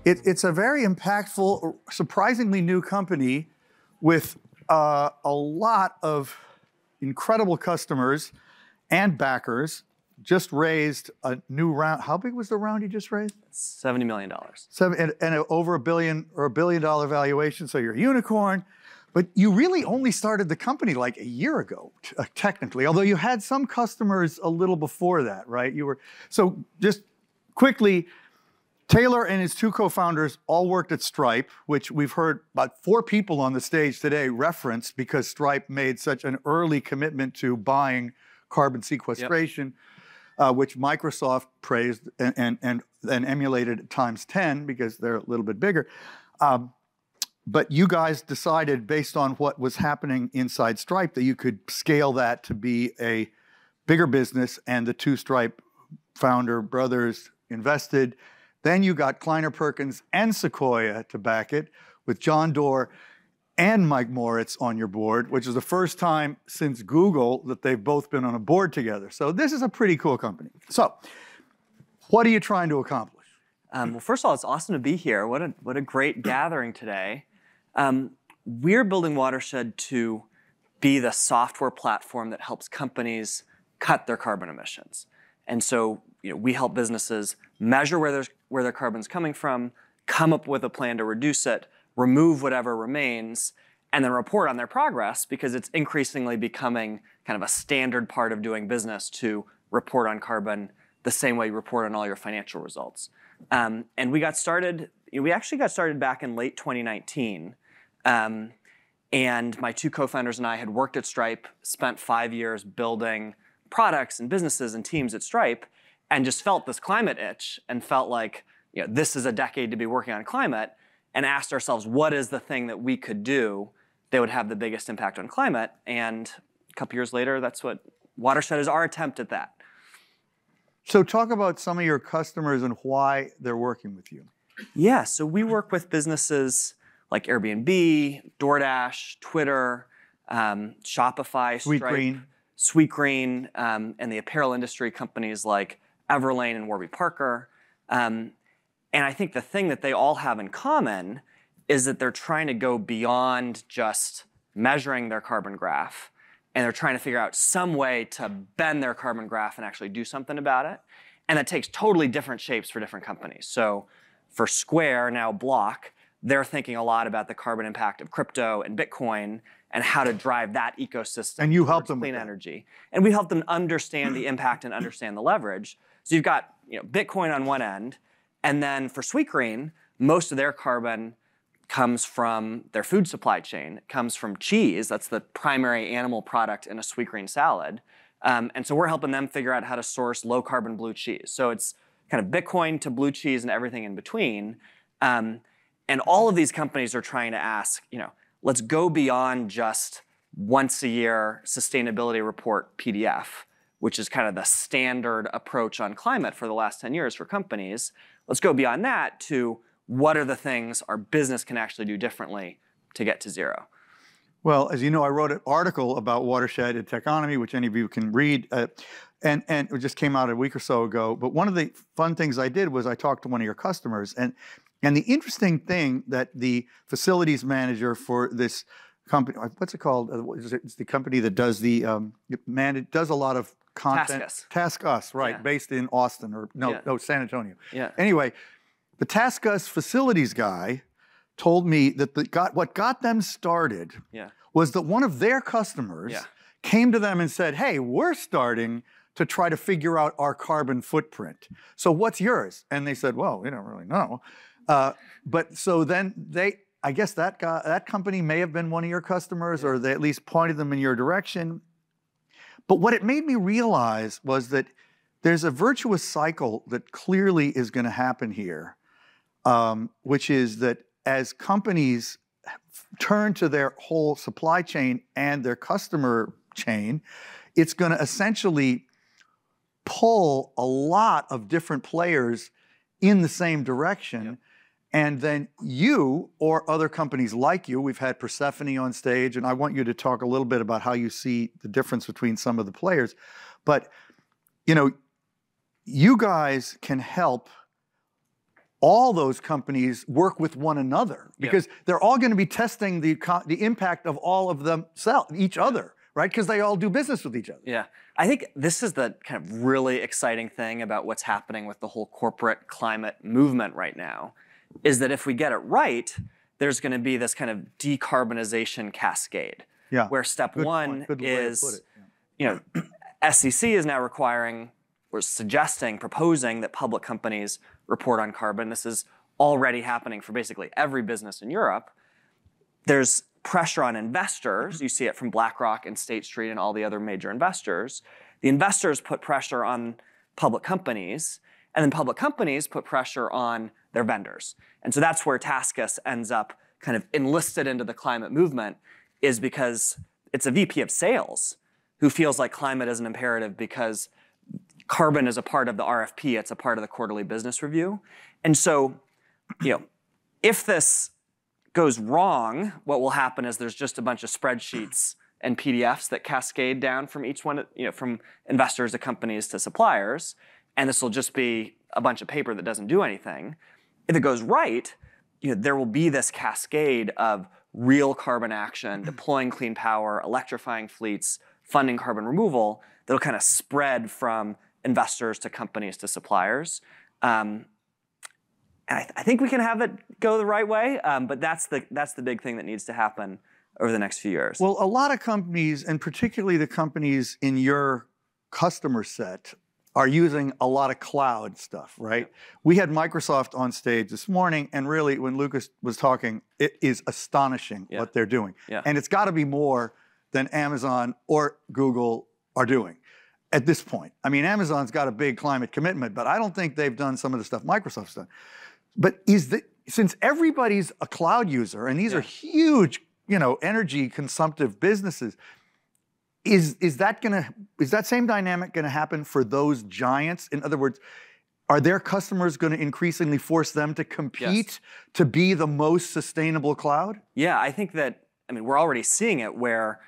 It's a very impactful, surprisingly new company with a lot of incredible customers and backers. Just raised a new round. How big was the round you just raised? $70 million. And over $1 billion or $1 billion valuation, so you're a unicorn. But you really only started the company like a year ago, technically, although you had some customers a little before that, right? So just quickly, Taylor and his two co-founders all worked at Stripe, which we've heard about 4 people on the stage today referenced because Stripe made such an early commitment to buying carbon sequestration, which Microsoft praised and emulated times 10 because they're a little bit bigger. But you guys decided, based on what was happening inside Stripe, that you could scale that to be a bigger business, and the 2 Stripe founder brothers invested. Then you got Kleiner Perkins and Sequoia to back it, with John Doerr and Mike Moritz on your board, which is the first time since Google that they've both been on a board together. So this is a pretty cool company. So what are you trying to accomplish? Well, first of all, it's awesome to be here. What a great gathering today. We're building Watershed to be the software platform that helps companies cut their carbon emissions. And so we help businesses measure where their carbon's coming from, come up with a plan to reduce it, remove whatever remains, and then report on their progress, because it's increasingly becoming kind of a standard part of doing business to report on carbon the same way you report on all your financial results. And we actually got started back in late 2019. And my 2 co-founders and I had worked at Stripe, spent 5 years building products and businesses and teams at Stripe, and just felt this climate itch and felt like this is a decade to be working on climate, and asked ourselves, what is the thing that we could do that would have the biggest impact on climate? And a couple years later, that's what Watershed is, our attempt at that. So talk about some of your customers and why they're working with you. Yeah, so we work with businesses like Airbnb, DoorDash, Twitter, Shopify, Stripe, Sweetgreen, and the apparel industry companies like Everlane and Warby Parker. And I think the thing that they all have in common is that they're trying to go beyond just measuring their carbon graph, and they're trying to figure out some way to bend their carbon graph and actually do something about it. And that takes totally different shapes for different companies. So for Square, now Block, they're thinking a lot about the carbon impact of crypto and Bitcoin and how to drive that ecosystem. And you help them clean energy. And we help them understand the impact and understand the leverage. So you've got Bitcoin on one end, and then for Sweetgreen, most of their carbon comes from their food supply chain. It comes from cheese. That's the primary animal product in a Sweetgreen salad. And so we're helping them figure out how to source low carbon blue cheese. So it's kind of Bitcoin to blue cheese and everything in between. And all of these companies are trying to ask, let's go beyond just once a year sustainability report PDF, which is kind of the standard approach on climate for the last 10 years for companies. Let's go beyond that to what are the things our business can actually do differently to get to zero. Well, as you know, I wrote an article about Watershed in Techonomy, which any of you can read, and it just came out a week or so ago. But one of the fun things I did was I talked to one of your customers, and the interesting thing that the facilities manager for this company, what's it called? It's the company that does it does a lot of content. TaskUs, right? Yeah. Based in Austin or no, San Antonio. Yeah. Anyway, the TaskUs facilities guy told me that what got them started was that one of their customers came to them and said, "Hey, we're starting to try to figure out our carbon footprint. So what's yours?" And they said, "Well, we don't really know." But so then I guess that company may have been one of your customers, or they at least pointed them in your direction. But what it made me realize was that there's a virtuous cycle that clearly is going to happen here, which is that as companies turn to their whole supply chain and their customer chain, it's going to essentially pull a lot of different players in the same direction. Yep. And then you or other companies like you, we've had Persephone on stage, and I want you to talk a little bit about how you see the difference between some of the players. But, you guys can help all those companies work with one another because they're all going to be testing the impact of all of each other, right? Because they all do business with each other. Yeah, I think this is the kind of really exciting thing about what's happening with the whole corporate climate movement right now, is that if we get it right, there's going to be this kind of decarbonization cascade. Yeah. Where step one is, SEC is now requiring or suggesting, proposing that public companies report on carbon. This is already happening for basically every business in Europe. There's pressure on investors. You see it from BlackRock and State Street and all the other major investors. The investors put pressure on public companies, and then public companies put pressure on their vendors. And so that's where Taskus ends up kind of enlisted into the climate movement, is because it's a VP of sales who feels like climate is an imperative because carbon is a part of the RFP, it's a part of the quarterly business review. And so, if this goes wrong, what will happen is there's just a bunch of spreadsheets and PDFs that cascade down from each one, from investors to companies to suppliers, and this will just be a bunch of paper that doesn't do anything. If it goes right, there will be this cascade of real carbon action, deploying clean power, electrifying fleets, funding carbon removal, that'll kind of spread from investors to companies to suppliers. And I think we can have it go the right way, but that's the big thing that needs to happen over the next few years. Well, a lot of companies, and particularly the companies in your customer set, are using a lot of cloud stuff, right? Yeah. We had Microsoft on stage this morning, and really, when Lucas was talking, it is astonishing what they're doing. Yeah. And it's got to be more than Amazon or Google are doing at this point. I mean, Amazon's got a big climate commitment, but I don't think they've done some of the stuff Microsoft's done. But since everybody's a cloud user, and these are huge, energy consumptive businesses, is that same dynamic gonna happen for those giants? In other words, are their customers gonna increasingly force them to compete to be the most sustainable cloud? Yeah, I think that, we're already seeing it where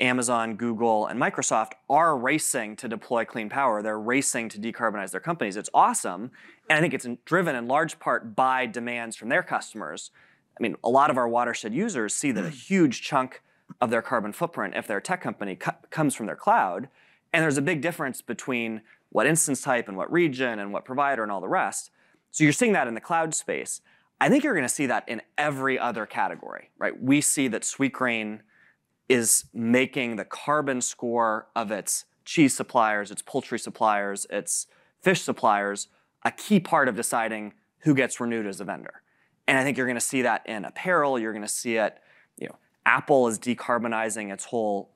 Amazon, Google, and Microsoft are racing to deploy clean power. They're racing to decarbonize their companies. It's awesome, and I think it's driven in large part by demands from their customers. A lot of our Watershed users see that a huge chunk of their carbon footprint, if they're a tech company, comes from their cloud, and there's a big difference between what instance type and what region and what provider and all the rest. So you're seeing that in the cloud space. I think you're going to see that in every other category, right? We see that Sweetgreen is making the carbon score of its cheese suppliers, its poultry suppliers, its fish suppliers, a key part of deciding who gets renewed as a vendor. And I think you're going to see that in apparel. You're going to see it, Apple is decarbonizing its whole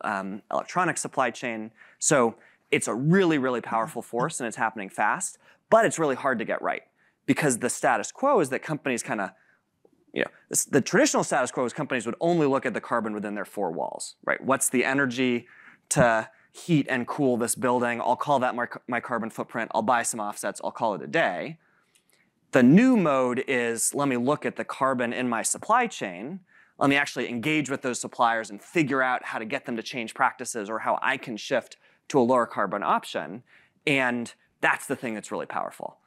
electronic supply chain. So it's a really, really powerful force, and it's happening fast, but it's really hard to get right because the status quo is that companies kind of, the traditional status quo is companies would only look at the carbon within their four walls, right? What's the energy to heat and cool this building? I'll call that my carbon footprint. I'll buy some offsets. I'll call it a day. The new mode is, let me look at the carbon in my supply chain. Let me actually engage with those suppliers and figure out how to get them to change practices or how I can shift to a lower carbon option. And that's the thing that's really powerful.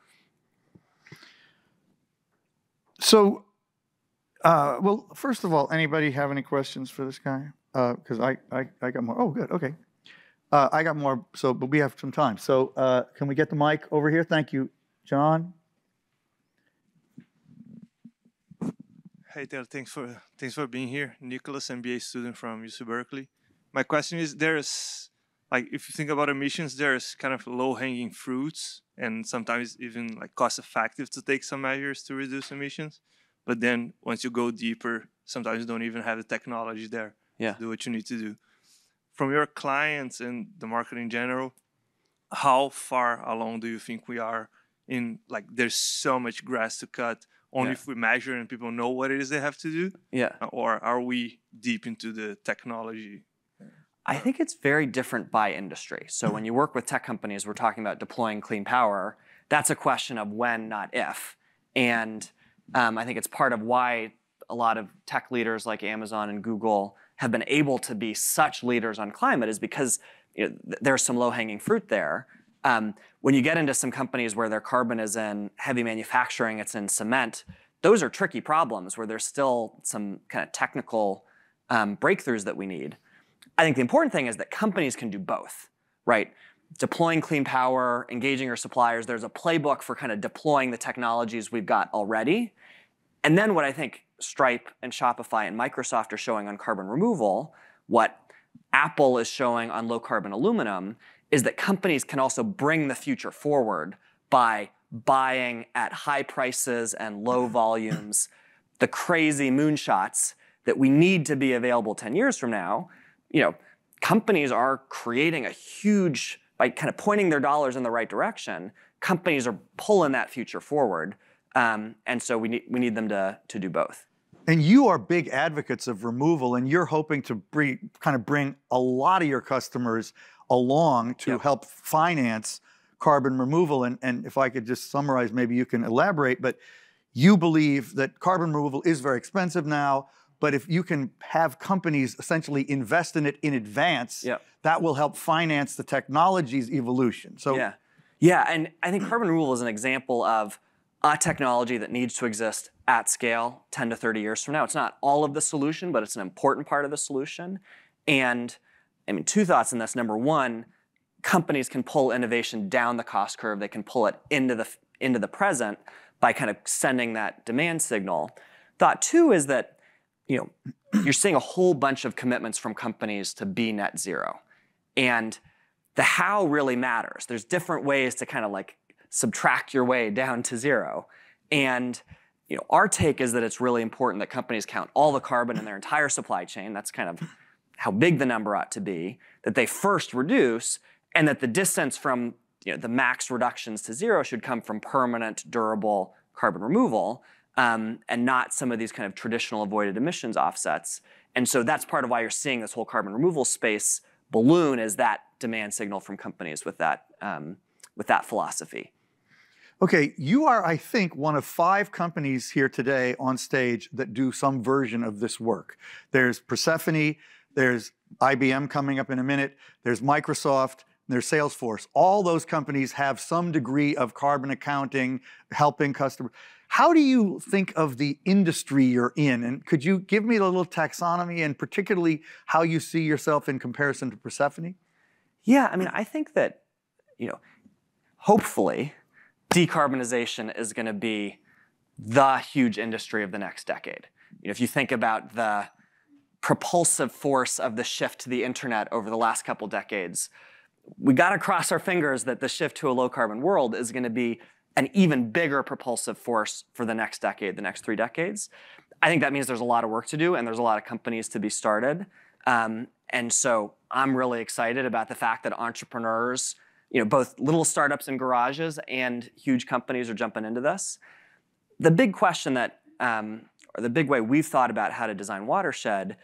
So, well, first of all, anybody have any questions for this guy? Because I got more. Oh, good. Okay. I got more. So, but we have some time. So, can we get the mic over here? Thank you, John. Hey Taylor, thanks for being here. Nicholas, MBA student from UC Berkeley. My question is, there's if you think about emissions, there's kind of low-hanging fruits and sometimes even cost-effective to take some measures to reduce emissions. But then once you go deeper, sometimes you don't even have the technology there to do what you need to do. From your clients and the market in general, how far along do you think we are in there's so much grass to cut? Only if we measure and people know what it is they have to do? Or are we deep into the technology? I think it's very different by industry. So when you work with tech companies, we're talking about deploying clean power. That's a question of when, not if. And I think it's part of why a lot of tech leaders like Amazon and Google have been able to be such leaders on climate is because there's some low-hanging fruit there. When you get into some companies where their carbon is in heavy manufacturing, it's in cement, those are tricky problems where there's still some kind of technical breakthroughs that we need. I think the important thing is that companies can do both, right? Deploying clean power, engaging your suppliers, there's a playbook for kind of deploying the technologies we've got already. And then what I think Stripe and Shopify and Microsoft are showing on carbon removal, what Apple is showing on low carbon aluminum, is that companies can also bring the future forward by buying at high prices and low volumes the crazy moonshots that we need to be available 10 years from now. Companies are creating a huge, by kind of pointing their dollars in the right direction, companies are pulling that future forward. And so we need them to do both. And you are big advocates of removal, and you're hoping to kind of bring a lot of your customers along to help finance carbon removal. And if I could just summarize, maybe you can elaborate, but you believe that carbon removal is very expensive now, but if you can have companies essentially invest in it in advance, that will help finance the technology's evolution. So yeah, and I think carbon removal is an example of a technology that needs to exist at scale 10 to 30 years from now. It's not all of the solution, but it's an important part of the solution. And I mean, two thoughts on this. Number one, companies can pull innovation down the cost curve. They can pull it into the present by kind of sending that demand signal. Thought two is that you're seeing a whole bunch of commitments from companies to be net zero. And the how really matters. There's different ways to kind of like subtract your way down to zero. And our take is that it's really important that companies count all the carbon in their entire supply chain. That's kind of how big the number ought to be, that they first reduce, and that the distance from the max reductions to zero should come from permanent, durable carbon removal, and not some of these kind of traditional avoided emissions offsets. And so that's part of why you're seeing this whole carbon removal space balloon, is that demand signal from companies with that philosophy. Okay, you are, I think, one of 5 companies here today on stage that do some version of this work. There's Persephone, there's IBM coming up in a minute, there's Microsoft, there's Salesforce. All those companies have some degree of carbon accounting, helping customers. How do you think of the industry you're in? And could you give me a little taxonomy, and particularly how you see yourself in comparison to Persephone? Yeah, I mean, I think that, hopefully, decarbonization is going to be the huge industry of the next decade. If you think about the propulsive force of the shift to the internet over the last couple decades, we got to cross our fingers that the shift to a low carbon world is going to be an even bigger propulsive force for the next decade, the next 3 decades. I think that means there's a lot of work to do and there's a lot of companies to be started. And so I'm really excited about the fact that entrepreneurs, both little startups and garages and huge companies are jumping into this. The big question that, or the big way we've thought about how to design Watershed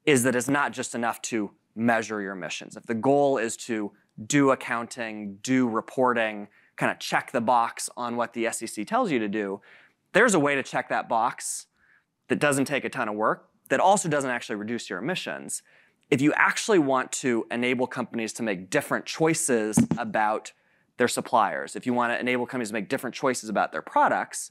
is that it's not just enough to measure your emissions. If the goal is to do accounting, do reporting, kind of check the box on what the SEC tells you to do, there's a way to check that box that doesn't take a ton of work, that also doesn't actually reduce your emissions. If you actually want to enable companies to make different choices about their suppliers, if you want to enable companies to make different choices about their products,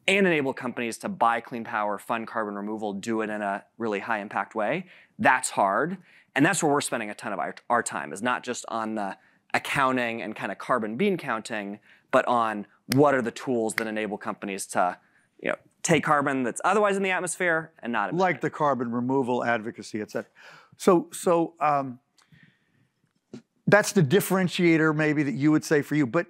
and enable companies to buy clean power, fund carbon removal, do it in a really high impact way, that's hard. And that's where we're spending a ton of our time, is not just on the accounting and kind of carbon bean counting, but on what are the tools that enable companies to take carbon that's otherwise in the atmosphere and not emit. Like the carbon removal advocacy, et cetera. So that's the differentiator maybe that you would say for you. But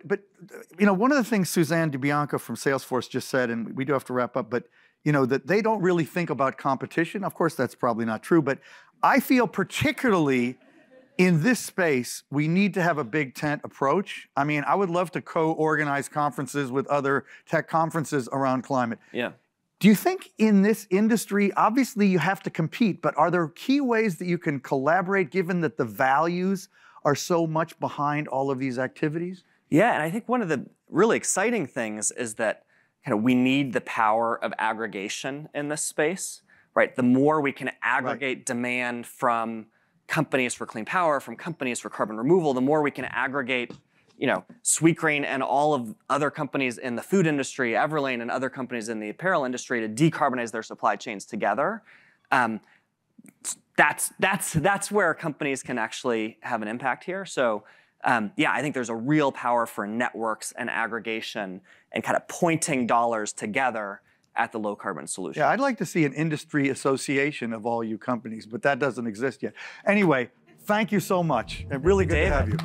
one of the things Suzanne DiBianco from Salesforce just said, and we do have to wrap up, but that they don't really think about competition. Of course, that's probably not true, but I feel particularly in this space, we need to have a big tent approach. I mean, I would love to co-organize conferences with other tech conferences around climate. Yeah. Do you think in this industry, obviously you have to compete, but are there key ways that you can collaborate given that the values are so much behind all of these activities? Yeah, and I think one of the really exciting things is that we need the power of aggregation in this space, right? The more we can aggregate demand from companies for clean power, from companies for carbon removal, the more we can aggregate Sweetgreen and all of other companies in the food industry, Everlane and other companies in the apparel industry to decarbonize their supply chains together. That's where companies can actually have an impact here. So yeah, I think there's a real power for networks and aggregation and kind of pointing dollars together at the low carbon solution. Yeah, I'd like to see an industry association of all you companies, but that doesn't exist yet. Anyway, thank you so much. Really good to have you.